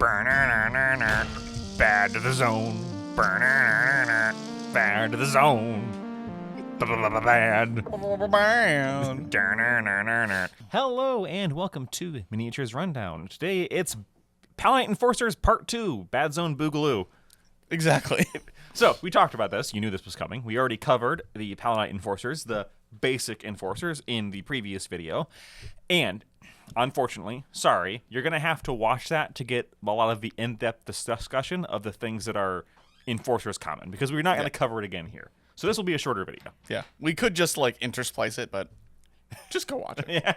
Bad to the zone. Bad to the zone. Bad. Hello and welcome to Miniatures Rundown. Today it's Palanite Enforcers Part 2, Badzone Boogaloo. Exactly. So, we talked about this. You knew this was coming. We already covered the Palanite Enforcers, the basic Enforcers, in the previous video. And, unfortunately, sorry, you're going to have to watch that to get a lot of the in-depth discussion of the things that are Enforcers common, because we're not going to cover it again here. So this will be a shorter video. Yeah. We could just, intersplice it, but just go watch it. Yeah,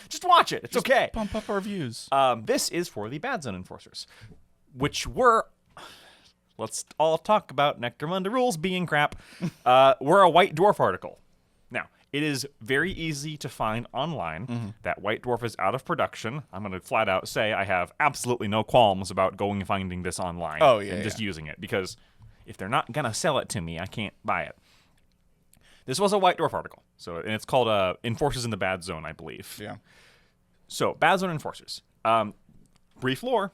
just watch it. It's just okay. Pump up our views. This is for the Badzone Enforcers, which were... Let's all talk about Necromunda rules being crap. We're a White Dwarf article. Now, it is very easy to find online. That White Dwarf is out of production. I'm going to flat out say I have absolutely no qualms about going and finding this online and just using it, because if they're not going to sell it to me, I can't buy it. This was a White Dwarf article, and it's called Enforcers in the Bad Zone, I believe. Yeah. So, Badzone Enforcers. Brief lore.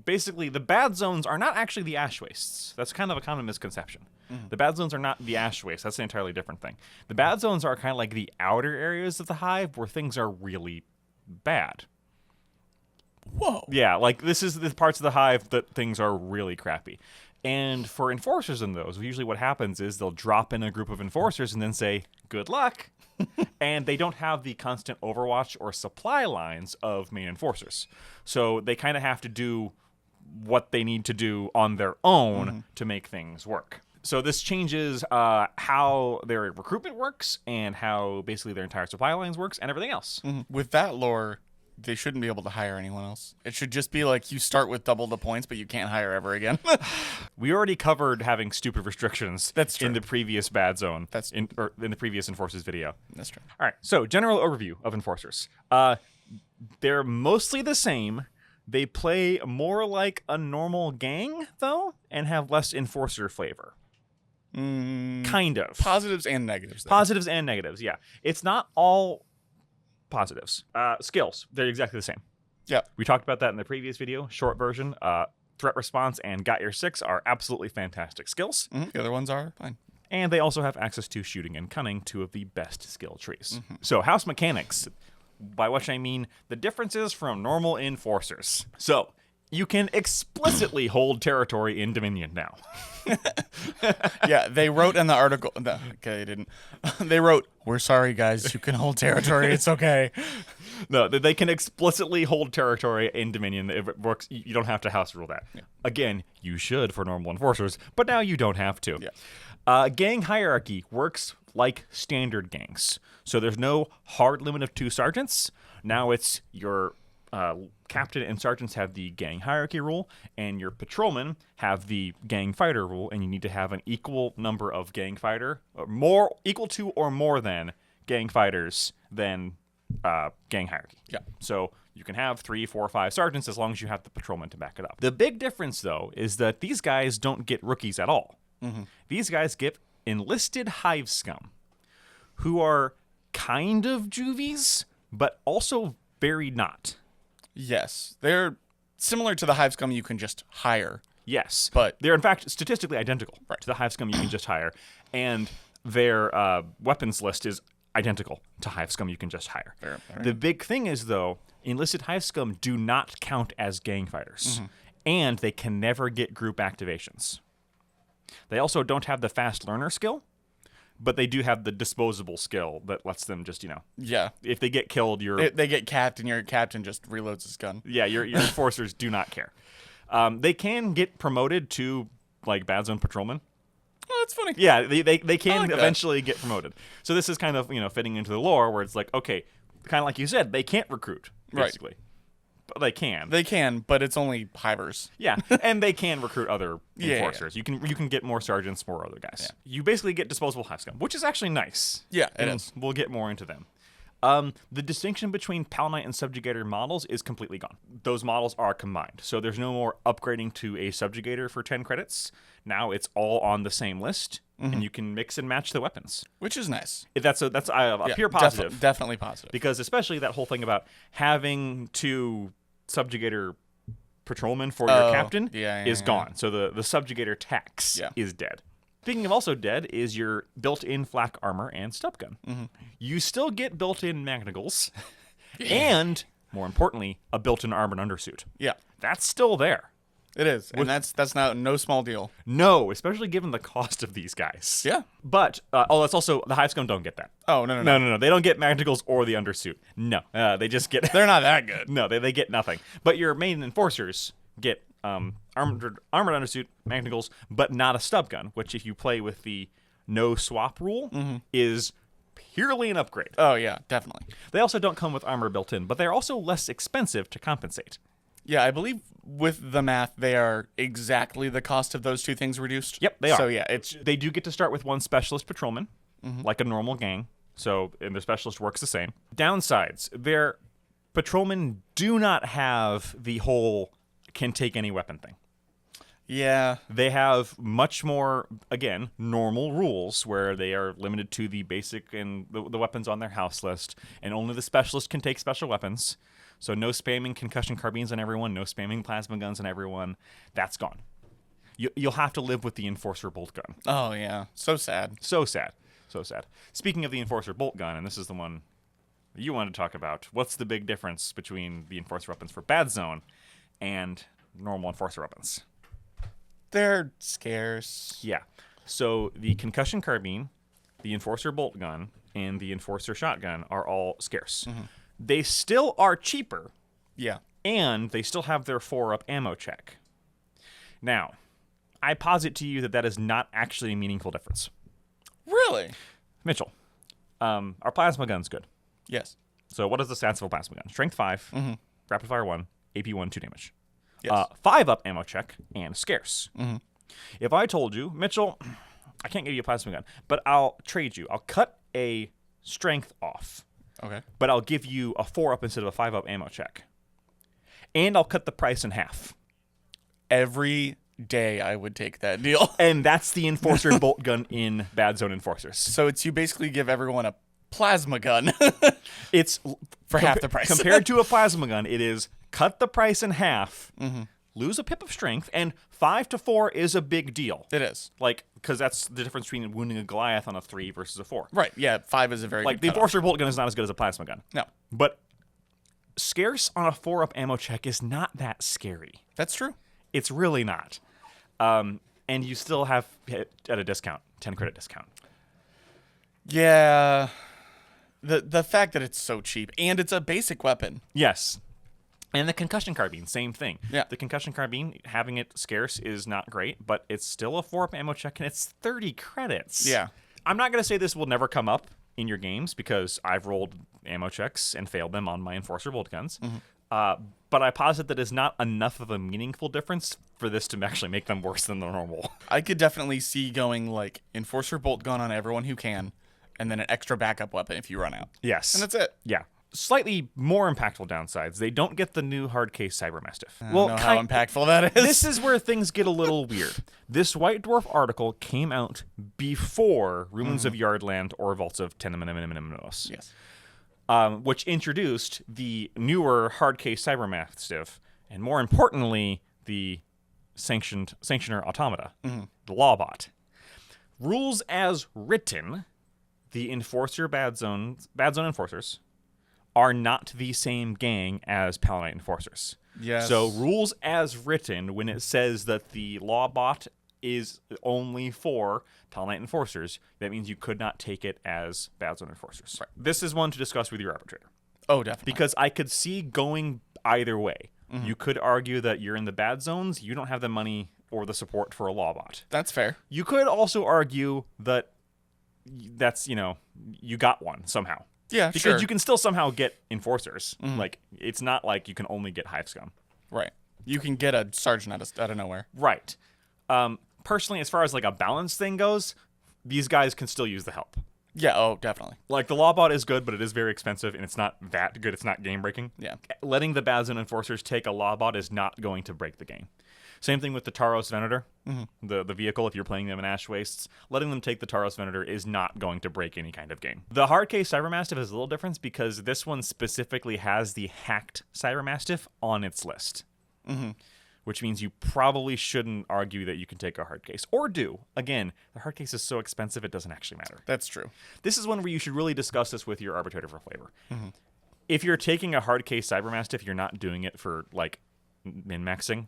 Basically, the bad zones are not actually the ash wastes. That's kind of a common misconception. The bad zones are not the ash wastes. That's an entirely different thing. The bad zones are kind of like the outer areas of the hive where things are really bad. Whoa. Yeah, like this is the parts of the hive that things are really crappy. And for enforcers in those, usually what happens is they'll drop in a group of enforcers and then say, good luck. And they don't have the constant overwatch or supply lines of main enforcers. So they kind of have to do what they need to do on their own to make things work. So this changes how their recruitment works and how basically their entire supply lines works and everything else. With that lore, they shouldn't be able to hire anyone else. It should just be like you start with double the points, but you can't hire ever again. We already covered having stupid restrictions in the previous Bad Zone. In the previous Enforcers video. That's true. All right, so general overview of Enforcers. They're mostly the same. They play more like a normal gang, though, and have less Enforcer flavor. Kind of. Positives and negatives. Positives and negatives, yeah. It's not all positives. Skills, they're exactly the same. Yeah. We talked about that in the previous video, short version. Threat response and got your 6 are absolutely fantastic skills. The other ones are fine. And they also have access to shooting and cunning, 2 of the best skill trees. So house mechanics, by which I mean the differences from normal enforcers. So you can explicitly hold territory in Dominion now. Yeah, they wrote in the article. No, okay, they didn't. They wrote, "We're sorry, guys. You can hold territory. It's okay." No, they can explicitly hold territory in Dominion. If it works, you don't have to house rule that. Yeah. Again, you should for normal enforcers, but now you don't have to. Yeah. Gang hierarchy works like standard gangs. So there's no hard limit of 2 sergeants. Now it's your captain and sergeants have the gang hierarchy rule, and your patrolmen have the gang fighter rule, and you need to have an equal number of gang fighter, equal to or more than gang fighters than gang hierarchy. Yeah. So you can have 3, 4, 5 sergeants as long as you have the patrolmen to back it up. The big difference, though, is that these guys don't get rookies at all. These guys get enlisted hive scum, who are kind of juvies, but also very not. Yes. They're similar to the hive scum you can just hire. Yes. But they're, in fact, statistically identical to the hive scum you can just hire. And their weapons list is identical to hive scum you can just hire. Fair. The big thing is, though, enlisted hive scum do not count as gang fighters. And they can never get group activations. They also don't have the fast learner skill, but they do have the disposable skill that lets them just, Yeah. if they get killed, They get capped, and your captain just reloads his gun. Yeah, your enforcers do not care. They can get promoted to, like, Bad Zone Patrolman. Oh, that's funny. Yeah, they can like eventually get promoted. So this is kind of, fitting into the lore where it's like, okay, kind of like you said, they can't recruit, basically. Right. But they can. They can, but it's only hivers. Yeah, and they can recruit other enforcers. Yeah. You can get more sergeants, more other guys. Yeah. You basically get disposable hive scum, which is actually nice. Yeah, it and is. We'll get more into them. The distinction between Palanite and Subjugator models is completely gone. Those models are combined. So there's no more upgrading to a Subjugator for 10 credits. Now it's all on the same list, and you can mix and match the weapons. Which is nice. That's a pure positive. Definitely positive. Because especially that whole thing about having to Subjugator patrolman for your captain yeah, is yeah. gone. So the subjugator tax is dead. Speaking of also dead is your built-in flak armor and stub gun. You still get built-in manacles and, more importantly, a built-in armor and undersuit. Yeah, That's still there. it is, and that's not no small deal. No, especially given the cost of these guys. Yeah. But, that's also, the Hive Scum don't get that. Oh no. No. They don't get manacles or the undersuit. No. They just get... They're not that good. No, they get nothing. But your main enforcers get armored undersuit, manacles, but not a stub gun, which if you play with the no swap rule is purely an upgrade. Oh yeah, definitely. They also don't come with armor built in, but they're also less expensive to compensate. Yeah, I believe with the math, they are exactly the cost of those two things reduced. Yep, they are. So yeah, They do get to start with one specialist patrolman, like a normal gang. So, and the specialist works the same. Downsides, their patrolmen do not have the whole can take any weapon thing. yeah, They have much more, again, normal rules where they are limited to the basic and the weapons on their house list, and only the specialist can take special weapons. So no spamming concussion carbines on everyone, no spamming plasma guns on everyone. That's gone. You'll have to live with the Enforcer bolt gun. Oh yeah, so sad. So sad. So sad. Speaking of the Enforcer bolt gun, and this is the one you wanted to talk about, what's the big difference between the Enforcer weapons for Badzone and normal Enforcer weapons? They're scarce. Yeah. So the concussion carbine, the Enforcer bolt gun, and the Enforcer shotgun are all scarce. They still are cheaper, Yeah. and they still have their 4-up ammo check. Now, I posit to you that is not actually a meaningful difference. Really? Mitchell, our plasma gun's good. Yes. So what is the stats of a plasma gun? Strength 5, rapid fire 1, AP 1, 2 damage. Yes. 5-up ammo check, and scarce. If I told you, Mitchell, I can't give you a plasma gun, but I'll trade you. I'll cut a strength off, Okay. but I'll give you a 4-up instead of a 5-up ammo check. And I'll cut the price in half. Every day I would take that deal. And that's the Enforcer bolt gun in Badzone Enforcers. So it's you basically give everyone a plasma gun. It's For half the price. Compared to a plasma gun, it is cut the price in half, lose a pip of strength, and 5 to 4 is a big deal. It is. Like, because that's the difference between wounding a Goliath on a 3 versus a 4. Right. Yeah. 5 is a very Like, good the cutoff. Enforcer bolt gun is not as good as a plasma gun. No, But scarce on a 4-up ammo check is not that scary. that's true. It's really not. And you still have it at a discount, 10 credit discount. Yeah. The fact that it's so cheap and it's a basic weapon. Yes. And the concussion carbine, same thing. Yeah. The concussion carbine, having it scarce is not great, but it's still a 4-up ammo check, and it's 30 credits. Yeah. I'm not going to say this will never come up in your games, because I've rolled ammo checks and failed them on my Enforcer bolt guns. But I posit that is not enough of a meaningful difference for this to actually make them worse than the normal. I could definitely see going like Enforcer bolt gun on everyone who can, and then an extra backup weapon if you run out. Yes. And that's it. Yeah. Slightly more impactful downsides. They don't get the new hard case Cyber Mastiff. I don't know how impactful that is. This is where things get a little weird. This White Dwarf article came out before Ruins of Yardland or Vaults of Teneminiminos. Yes. Which introduced the newer hard case Cyber Mastiff, and more importantly, the Sanctioner Automata, the Lawbot. Rules as written, the Enforcer Badzone Enforcers are not the same gang as Palanite Enforcers. Yes. So rules as written, when it says that the Lawbot is only for Palanite Enforcers, that means you could not take it as Badzone Enforcers. Right. This is one to discuss with your arbitrator. Oh, definitely. Because I could see going either way. You could argue that you're in the bad zones, you don't have the money or the support for a Lawbot. That's fair. You could also argue that that's, you got one somehow. Yeah, Because sure. you can still somehow get Enforcers. Like, it's not like you can only get Hive Scum. Right. You can get a sergeant out of nowhere. Right. Personally, as far as like a balance thing goes, these guys can still use the help. Yeah, oh, definitely. Like, the Lawbot is good, but it is very expensive, and it's not that good. It's not game-breaking. Yeah. Letting the Badzone Enforcers take a Lawbot is not going to break the game. Same thing with the Taros Venator, the vehicle, if you're playing them in Ash Wastes. Letting them take the Taros Venator is not going to break any kind of game. The hard case Cybermastiff is a little different because this one specifically has the hacked Cybermastiff on its list. which means you probably shouldn't argue that you can take a hard case. Or do. Again, the hard case is so expensive it doesn't actually matter. That's true. This is one where you should really discuss this with your arbitrator for flavor. If you're taking a hard case Cybermastiff, you're not doing it for, like, min-maxing.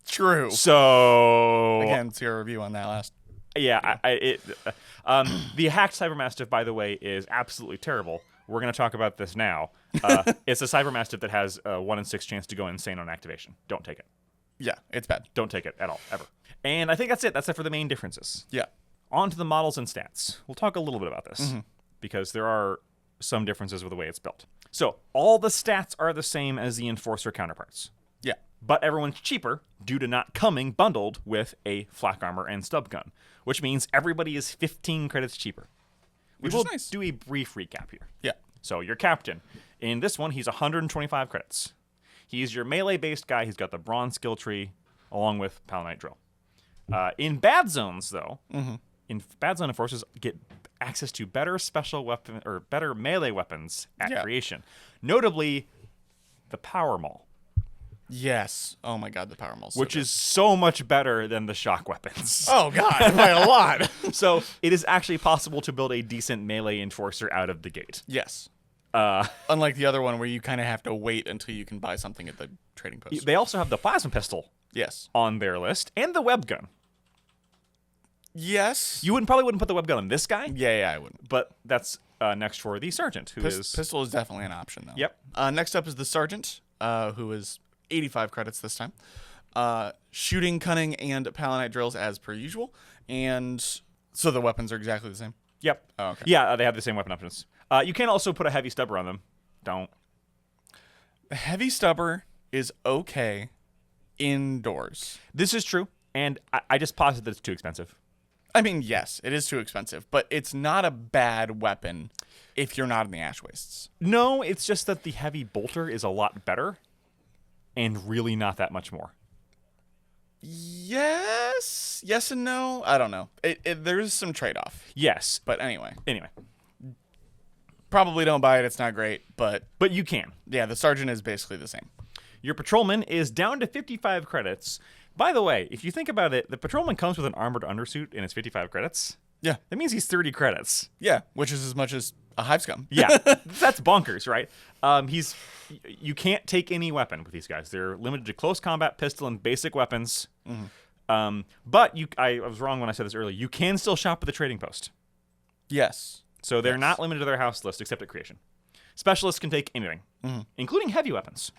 True. So... Again, it's your review on that last. Yeah, the hacked Cybermastiff, by the way, is absolutely terrible. We're going to talk about this now. It's a Cybermastiff that has a 1 in 6 chance to go insane on activation. Don't take it. Yeah, it's bad. Don't take it at all, ever. And I think that's it. That's it for the main differences. Yeah. On to the models and stats. We'll talk a little bit about this because there are some differences with the way it's built. So all the stats are the same as the Enforcer counterparts. Yeah. But everyone's cheaper due to not coming bundled with a flak armor and stub gun, which means everybody is 15 credits cheaper. Which we will is nice. do a brief recap here. Yeah. So your captain. In this one, he's 125 credits. He's your melee-based guy. He's got the bronze skill tree along with Palanite drill. In bad zones, though, in bad zone enforcers get access to better special weapon or better melee weapons at creation. Notably, the power maul. Yes. Oh my god, the power maul. Which is so much better than the shock weapons. Oh god, by a lot. So it is actually possible to build a decent melee enforcer out of the gate. Yes. Unlike the other one where you kind of have to wait until you can buy something at the trading post. They also have the plasma pistol Yes. on their list and the web gun. Yes. You probably wouldn't put the web gun on this guy, Yeah, I wouldn't. but that's next for the sergeant, who is... Pistol is definitely an option, though. Yep. Next up is the sergeant, who is 85 credits this time. Shooting, cunning, and Palanite drills as per usual. And so the weapons are exactly the same. Yep. Oh, okay. Yeah, they have the same weapon options. You can also put a heavy stubber on them. Don't. The heavy stubber is okay indoors. This is true, and I just posited that it's too expensive. I mean, yes, it is too expensive, but it's not a bad weapon if you're not in the ash wastes. No, it's just that the heavy bolter is a lot better and really not that much more. Yes and no. I don't know. There's some trade-off. Yes. But anyway, probably don't buy it. It's not great, but you can. yeah, the sergeant is basically the same. Your patrolman is down to 55 credits. By the way, if you think about it, the patrolman comes with an armored undersuit and it's 55 credits. Yeah. That means he's 30 credits. Yeah, which is as much as a hive scum. Yeah, that's bonkers, right? You can't take any weapon with these guys. They're limited to close combat, pistol, and basic weapons. But I was wrong when I said this earlier. You can still shop at the trading post. Yes. So they're not limited to their house list except at creation. Specialists can take anything, including heavy weapons.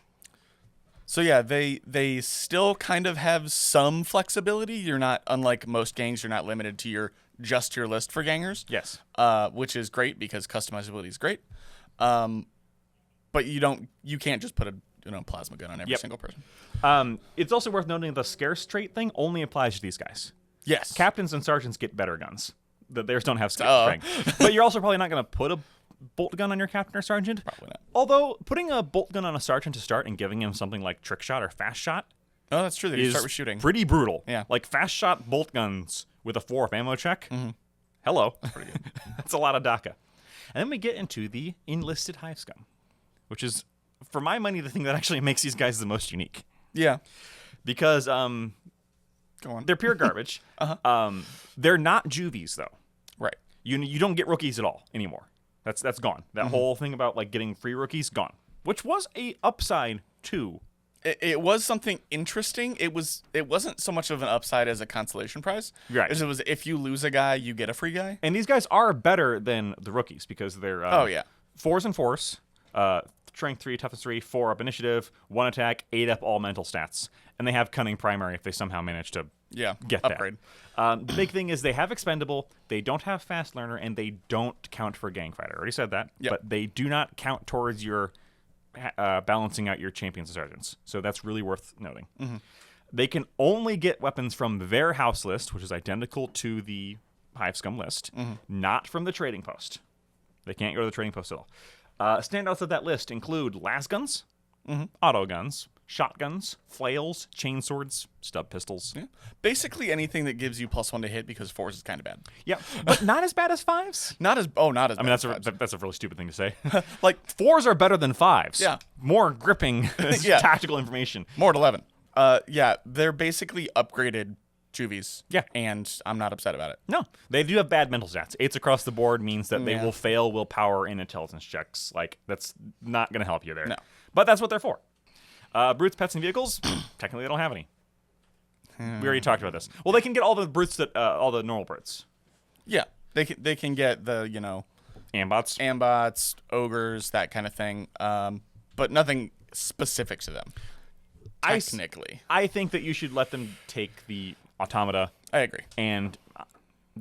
So yeah, they still kind of have some flexibility. You're not, unlike most gangs, you're not limited to your list for gangers. Yes. Which is great because customizability is great. But you can't just put a plasma gun on every single person. It's also worth noting the scarce trait thing only applies to these guys. Yes. Captains and sergeants get better guns. Theirs don't have scarce strength. But you're also probably not going to put a bolt gun on your captain or sergeant. Probably not. Although putting a bolt gun on a sergeant to start and giving him something like trick shot or fast shot Oh, that's true. They is start with shooting. pretty brutal. Yeah. Like fast shot bolt guns with a 4 ammo check. Hello. That's pretty good. That's a lot of DACA. And then we get into the enlisted hive scum, which is, for my money, the thing that actually makes these guys the most unique. Yeah. Because Go on. they're pure garbage. They're not juvies, though. Right. You don't get rookies at all anymore. That's gone. That whole thing about like getting free rookies, gone. Which was a upside too. It was something interesting. It wasn't so much of an upside as a consolation prize. Right. As it was, if you lose a guy, you get a free guy. And these guys are better than the rookies because they're 4s and force, strength 3, toughness 3, 4 up initiative, 1 attack, 8 up all mental stats, and they have cunning primary if they somehow manage to get upgrade. That. The big thing is they have expendable, they don't have fast learner, and they don't count for gang fight. I already said that, but they do not count towards your balancing out your champions and sergeants. So that's really worth noting. They can only get weapons from their house list, which is identical to the Hive Scum list, not from the trading post. They can't go to the trading post at all. Standouts of that list include las guns, auto guns, shotguns, flails, chainswords, stub pistols. Yeah. Basically anything that gives you +1 to hit, because 4s is kind of bad. Yeah, but not as bad as 5s. Not as I mean, bad. that's a really stupid thing to say. Like 4s are better than 5s. Yeah. More gripping Yeah. tactical information. more at 11. Yeah, they're basically upgraded juvies. Yeah. And I'm not upset about it. No, they do have bad mental stats. 8s across the board means that they Yeah. will fail willpower and intelligence checks. Like, that's not going to help you there. No. But that's what they're for. Brutes, pets, and vehicles, technically they don't have any. We already talked about this. Well, they can get all the brutes all the normal brutes. Yeah. They can get the, Ambots. ambots, ogres, that kind of thing. But nothing specific to them. Technically. I think that you should let them take the automata. I agree. And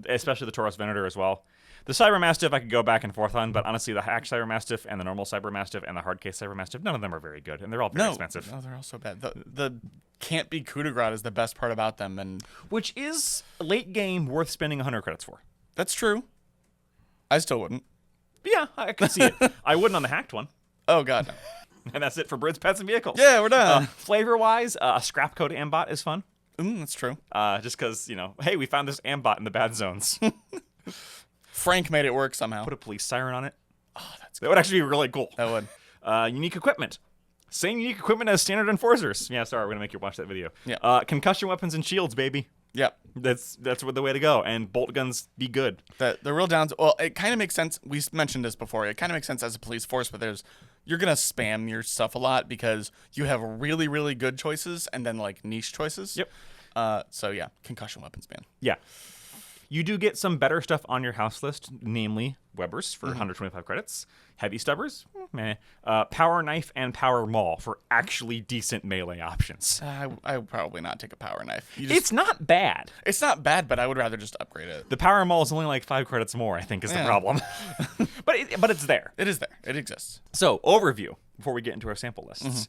especially the Taurus Venator as well. The Cyber Mastiff I could go back and forth on, but honestly, the Hack Cyber Mastiff and the normal Cyber Mastiff and the hard case Cyber Mastiff, none of them are very good, and they're all very expensive. No, they're all so bad. The can't be coup de grace is the best part about them, and Which is late game worth spending 100 credits for. that's true. I still wouldn't. But yeah, I can see it. I wouldn't on the hacked one. Oh god, no. And that's it for Brits, Pets, and Vehicles. Yeah, we're done. Flavor-wise, a scrap code Ambot is fun. That's true. Just because, hey, we found this Ambot in the bad zones. Frank made it work somehow. Put a police siren on it. Oh, that's That would actually be really cool. That would. Unique equipment. Same unique equipment as standard enforcers. Yeah, sorry, we're going to make you watch that video. Yeah. Concussion weapons and shields, baby. Yep. That's the way to go. And bolt guns, be good. The real downs. Well, it kind of makes sense. We mentioned this before. It kind of makes sense as a police force, but you're gonna spam your stuff a lot because you have really, really good choices and then like niche choices. Yep. So yeah, concussion weapons, man. Yeah. You do get some better stuff on your house list, namely Webbers for 125 credits, Heavy Stubbers, meh, Power Knife and Power Maul for actually decent melee options. I would probably not take a power knife. It's not bad. It's not bad, but I would rather just upgrade it. The Power Maul is only like 5 credits more, I think, is the problem. but it's there. It is there. It exists. So, overview, before we get into our sample lists.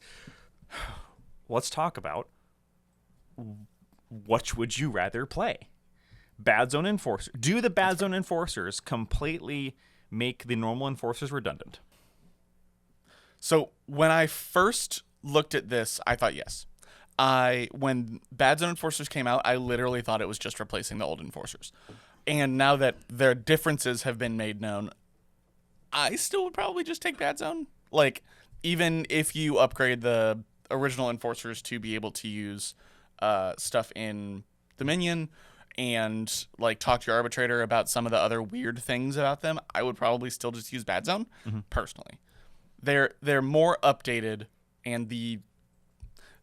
Let's talk about which would you rather play? Badzone Enforcer. Do the Badzone Enforcers completely make the normal Enforcers redundant? So when I first looked at this, I thought yes. When Badzone Enforcers came out, I literally thought it was just replacing the old Enforcers. And now that their differences have been made known, I still would probably just take Badzone. Like, even if you upgrade the original Enforcers to be able to use stuff in Dominion and like talk to your arbitrator about some of the other weird things about them, I would probably still just use Badzone personally. They're more updated, and the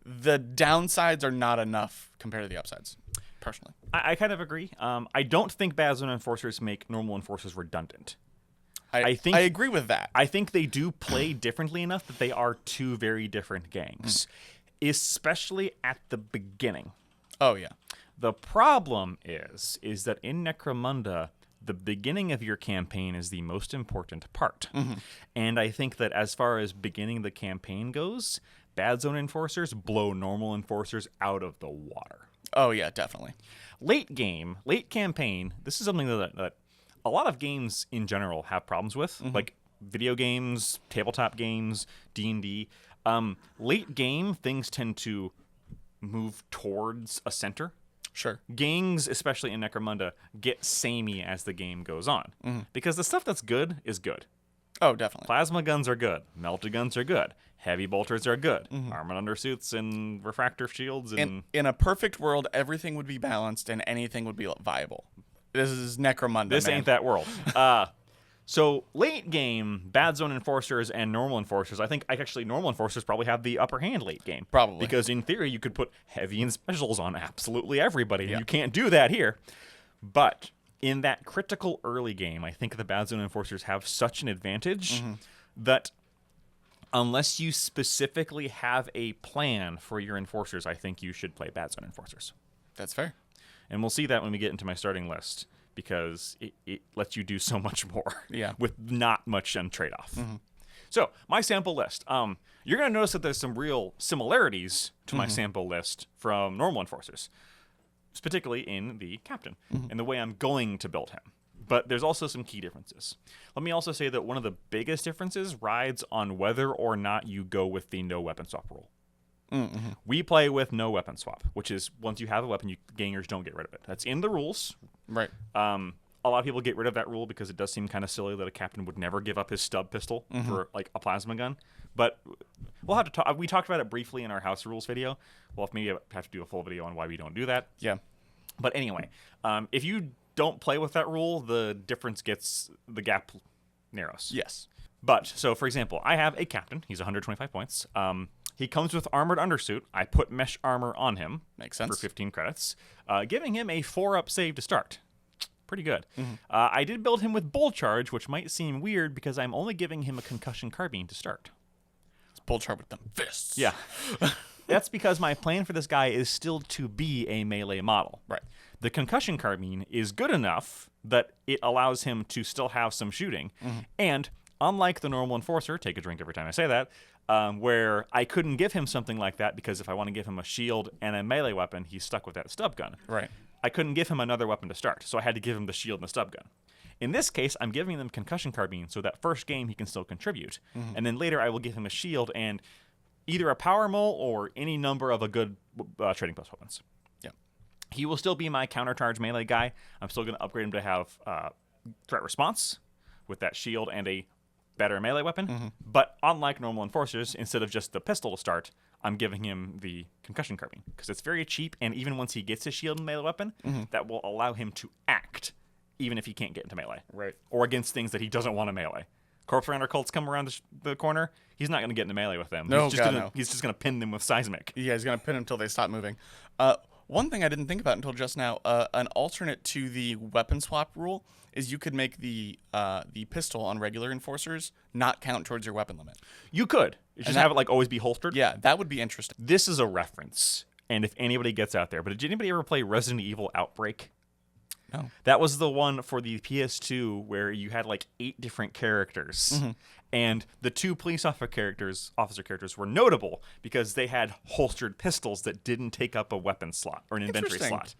downsides are not enough compared to the upsides. Personally, I kind of agree. I don't think Badzone Enforcers make normal Enforcers redundant. I think I agree with that. I think they do play differently enough that they are two very different gangs, especially at the beginning. Oh yeah. The problem is that in Necromunda, the beginning of your campaign is the most important part. And I think that as far as beginning the campaign goes, Badzone Enforcers blow normal Enforcers out of the water. Oh yeah, definitely. Late campaign, this is something that a lot of games in general have problems with, like video games, tabletop games, D&D. Late game, things tend to move towards a center. Sure. Gangs, especially in Necromunda, get samey as the game goes on. Because the stuff that's good is good. Oh, definitely. Plasma guns are good. Melta guns are good. Heavy bolters are good. Armored undersuits and refractor shields. And In a perfect world, everything would be balanced and anything would be viable. This is Necromunda, this man. ain't that world. So late game, Badzone Enforcers and normal Enforcers, I think actually normal Enforcers probably have the upper hand late game. Probably. Because in theory, you could put heavy and specials on absolutely everybody. Yeah. You can't do that here. But in that critical early game, I think the Badzone Enforcers have such an advantage that unless you specifically have a plan for your Enforcers, I think you should play Badzone Enforcers. That's fair. And we'll see that when we get into my starting list, because it lets you do so much more with not much trade-off. So, my sample list. You're going to notice that there's some real similarities to my sample list from normal Enforcers, particularly in the Captain and the way I'm going to build him. But there's also some key differences. Let me also say that one of the biggest differences rides on whether or not you go with the no weapon swap rule. We play with no weapon swap, which is once you have a weapon, gangers don't get rid of it. That's in the rules. Right. A lot of people get rid of that rule because it does seem kind of silly that a captain would never give up his stub pistol for like a plasma gun. But we'll have to talk. We talked about it briefly in our house rules video. We'll maybe have to do a full video on why we don't do that. Yeah. But anyway, if you don't play with that rule, the gap narrows. Yes. But, so for example, I have a captain. He's 125 points. He comes with armored undersuit. I put mesh armor on him. Makes sense. For 15 credits, giving him a 4-up save to start. Pretty good. I did build him with bull charge, which might seem weird because I'm only giving him a concussion carbine to start. It's bull charge with them fists. Yeah. That's because my plan for this guy is still to be a melee model. Right. The concussion carbine is good enough that it allows him to still have some shooting. And unlike the normal enforcer, take a drink every time I say that, where I couldn't give him something like that because if I want to give him a shield and a melee weapon, he's stuck with that stub gun. Right. I couldn't give him another weapon to start, so I had to give him the shield and the stub gun. In this case, I'm giving them concussion carbine, so that first game he can still contribute. And then later I will give him a shield and either a power mole or any number of a good trading post weapons. Yeah. He will still be my countercharge melee guy. I'm still going to upgrade him to have threat response with that shield and a better melee weapon. But unlike normal enforcers, instead of just the pistol to start, I'm giving him the concussion carbine because it's very cheap, and even once he gets his shield and melee weapon, that will allow him to act even if he can't get into melee. Right. Or against things that he doesn't want to melee. Corpse Render cults come around the corner, he's not going to get into melee with them. No, he's just going to pin them with seismic. Yeah, he's going to pin them until they stop moving. One thing I didn't think about until just now, an alternate to the weapon swap rule is you could make the pistol on regular enforcers not count towards your weapon limit. You could. Just have it like always be holstered. Yeah, that would be interesting. This is a reference, and if anybody gets out there, but did anybody ever play Resident Evil Outbreak? No. That was the one for the PS2 where you had like 8 different characters. And the 2 police officer characters were notable because they had holstered pistols that didn't take up a weapon slot or an inventory slot.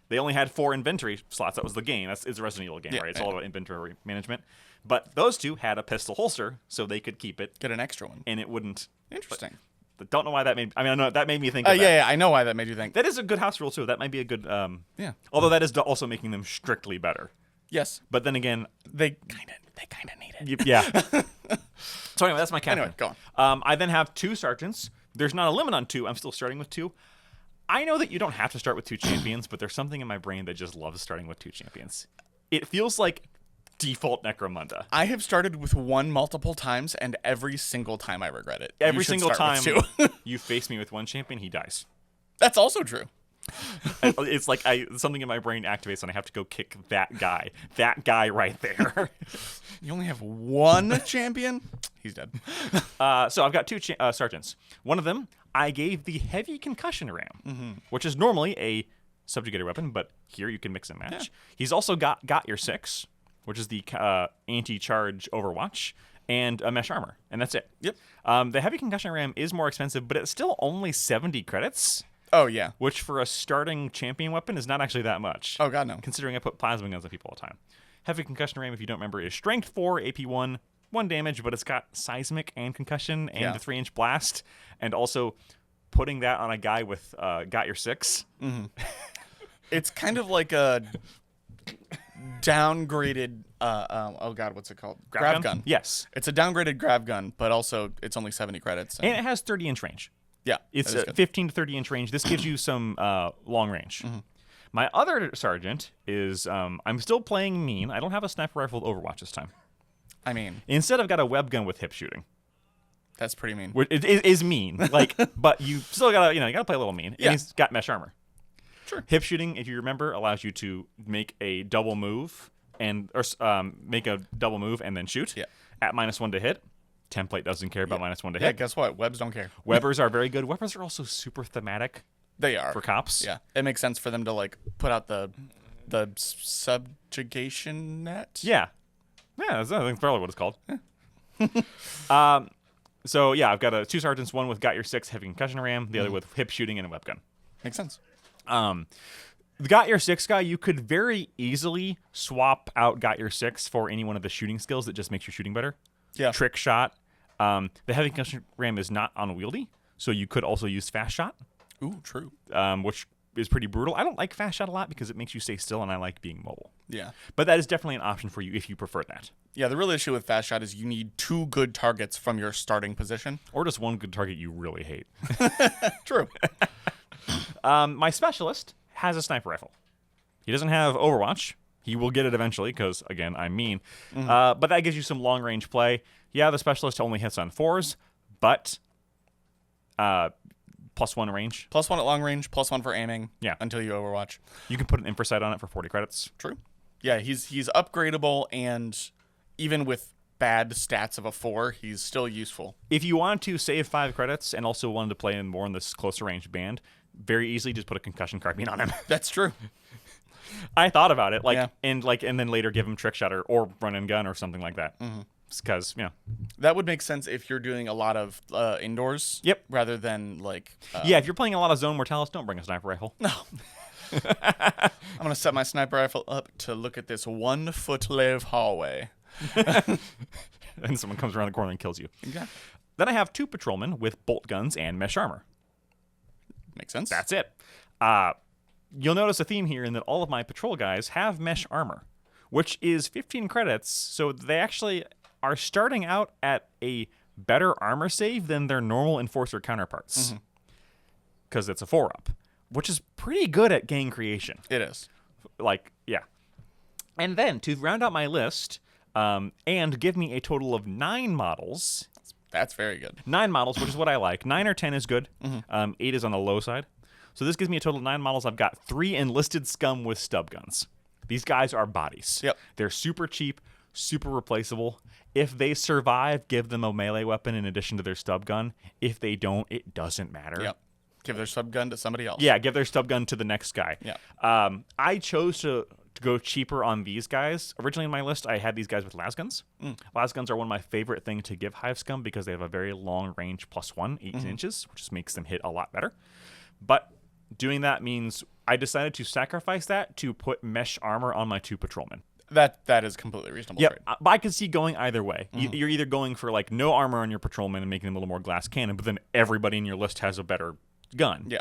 They only had 4 inventory slots. That was the game. It's a Resident Evil game, right? It's all about inventory management. But those 2 had a pistol holster, so they could keep it. Get an extra one. And it wouldn't. Interesting. But don't know why that made. I mean, I know that made me think. Of that. Yeah, I know why that made you think. That is a good house rule too. That might be a good. Yeah. Although that is also making them strictly better. Yes. But then again, they kind of need it. Yeah. So anyway, that's my captain. Anyway, go on. I then have 2 sergeants. There's not a limit on 2. I'm still starting with 2. I know that you don't have to start with 2 champions, but there's something in my brain that just loves starting with 2 champions. It feels like default Necromunda. I have started with 1 multiple times, and every single time I regret it. Every single time with 2. you face me with 1 champion, he dies. That's also true. It's like something in my brain activates and I have to go kick that guy right there. You only have 1 champion? He's dead. So I've got 2 sergeants. One of them I gave the heavy concussion ram, which is normally a subjugator weapon, but here you can mix and match. Yeah. He's also got your 6, which is the anti-charge Overwatch, and a mesh armor, and that's it. Yep. The heavy concussion ram is more expensive, but it's still only 70 credits. Oh, yeah. Which for a starting champion weapon is not actually that much. Oh, God, no. Considering I put plasma guns on people all the time. Heavy concussion ram, if you don't remember, is strength 4, AP 1, 1 damage, but it's got seismic and concussion and a 3-inch blast, and also putting that on a guy with got your 6. It's kind of like a downgraded oh god, what's it called? Grav gun? Yes. It's a downgraded grav gun, but also it's only 70 credits. And it has 30-inch range. Yeah. It's 15 to 30-inch range. This gives you some long range. My other sergeant is I'm still playing mean. I don't have a sniper rifle with Overwatch this time. I mean, instead I've got a web gun with hip shooting. That's pretty mean. It is mean, like, but you still gotta you gotta play a little mean. Yeah. And he's got mesh armor. Sure. Hip shooting, if you remember, allows you to make a double move and make a double move and then shoot. Yeah. At -1 to hit. Template doesn't care about -1 to hit. Yeah, guess what? Webs don't care. Webbers are very good. Webbers are also super thematic. They are. For cops. Yeah. It makes sense for them to like put out the subjugation net. Yeah. Yeah, that's I think probably what it's called. So yeah, I've got 2 sergeants, one with got your 6 heavy concussion ram, the other with hip shooting and a web gun. Makes sense. The got your 6 guy, you could very easily swap out got your 6 for any one of the shooting skills that just makes your shooting better. Yeah. Trick shot. The heavy concussion ram is not unwieldy, so you could also use fast shot, Ooh, true. which is pretty brutal. I don't like fast shot a lot because it makes you stay still, and I like being mobile. Yeah. But that is definitely an option for you if you prefer that. Yeah, the real issue with fast shot is you need 2 good targets from your starting position. Or just one good target you really hate. True. My specialist has a sniper rifle. He doesn't have Overwatch. He will get it eventually because, again, I'm mean. But that gives you some long-range play. Yeah, the specialist only hits on 4s, but +1 range. +1 at long range, +1 for aiming. Yeah. Until you Overwatch. You can put an infrasight on it for 40 credits. True. Yeah, he's upgradable, and even with bad stats of a 4, he's still useful. If you want to save 5 credits and also wanted to play in more in this closer range band, very easily just put a concussion carbine on him. That's true. I thought about it, Yeah. and then later give him trick shot or run and gun or something like that. Because That would make sense if you're doing a lot of indoors. Yep. Rather than like. if you're playing a lot of Zone Mortalis, don't bring a sniper rifle. No. I'm gonna set my sniper rifle up to look at this 1-foot live hallway. And someone comes around the corner and kills you. Exactly. Then I have 2 patrolmen with bolt guns and mesh armor. Makes sense. That's it. You'll notice a theme here in that all of my patrol guys have mesh armor, which is 15 credits, so they actually are starting out at a better armor save than their normal enforcer counterparts. Because it's a 4-up, which is pretty good at gang creation. It is. And then, to round out my list, and give me a total of 9 models. That's very good. 9 models, which is what I like. 9 or 10 is good. 8 is on the low side. So this gives me a total of 9 models. I've got 3 enlisted scum with stub guns. These guys are bodies. Yep. They're super cheap, super replaceable. If they survive, give them a melee weapon in addition to their stub gun. If they don't, it doesn't matter. Yep. Give their stub gun to somebody else. Yeah, give their stub gun to the next guy. Yeah. I chose to go cheaper on these guys. Originally in my list, I had these guys with lasguns. Lasguns are one of my favorite things to give Hive Scum because they have a very long range +1, 18 inches, which just makes them hit a lot better. But doing that means I decided to sacrifice that to put mesh armor on my 2 patrolmen. That is completely reasonable. Yeah, I could see going either way. You're either going for like no armor on your patrolman and making them a little more glass cannon, but then everybody in your list has a better gun. Yeah.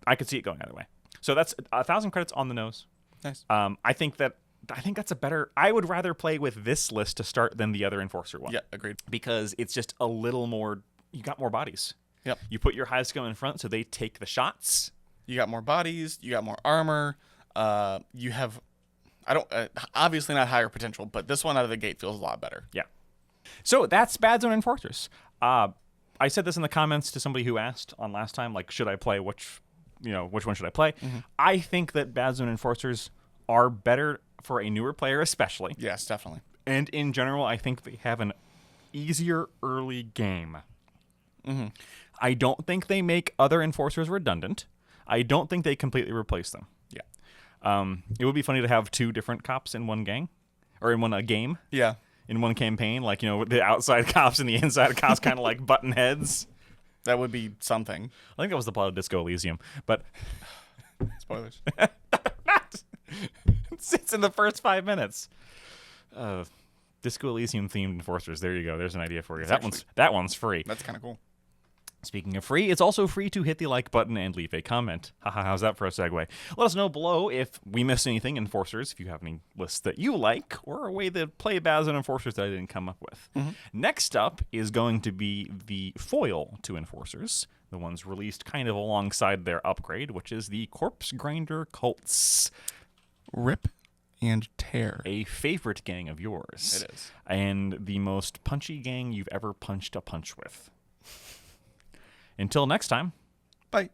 I could see it going either way. So that's 1,000 credits on the nose. Nice. I think that's a better. I would rather play with this list to start than the other enforcer one. Yeah, agreed. Because it's just a little more. You got more bodies. Yep. You put your high scum in front, so they take the shots. You got more bodies. You got more armor. You have. I don't. Obviously not higher potential, but this one out of the gate feels a lot better. Yeah. So that's Badzone Enforcers. I said this in the comments to somebody who asked on last time, like, should I play which one should I play? I think that Badzone Enforcers are better for a newer player, especially. Yes, definitely. And in general, I think they have an easier early game. I don't think they make other enforcers redundant. I don't think they completely replace them. Yeah. It would be funny to have 2 different cops in one gang, or in one game. Yeah. In one campaign, like, the outside cops and the inside cops kind of like button heads. That would be something. I think that was the plot of Disco Elysium, but Spoilers. it's in the first 5 minutes. Disco Elysium themed enforcers. There you go. There's an idea for you. That one's free. That's kind of cool. Speaking of free, it's also free to hit the like button and leave a comment. Haha, how's that for a segue? Let us know below if we missed anything, Enforcers, if you have any lists that you like, or a way to play Badzone Enforcers that I didn't come up with. Next up is going to be the foil to Enforcers, the ones released kind of alongside their upgrade, which is the Corpse Grinder Cults. Rip and tear. A favorite gang of yours. It is. And the most punchy gang you've ever punched a punch with. Until next time. Bye.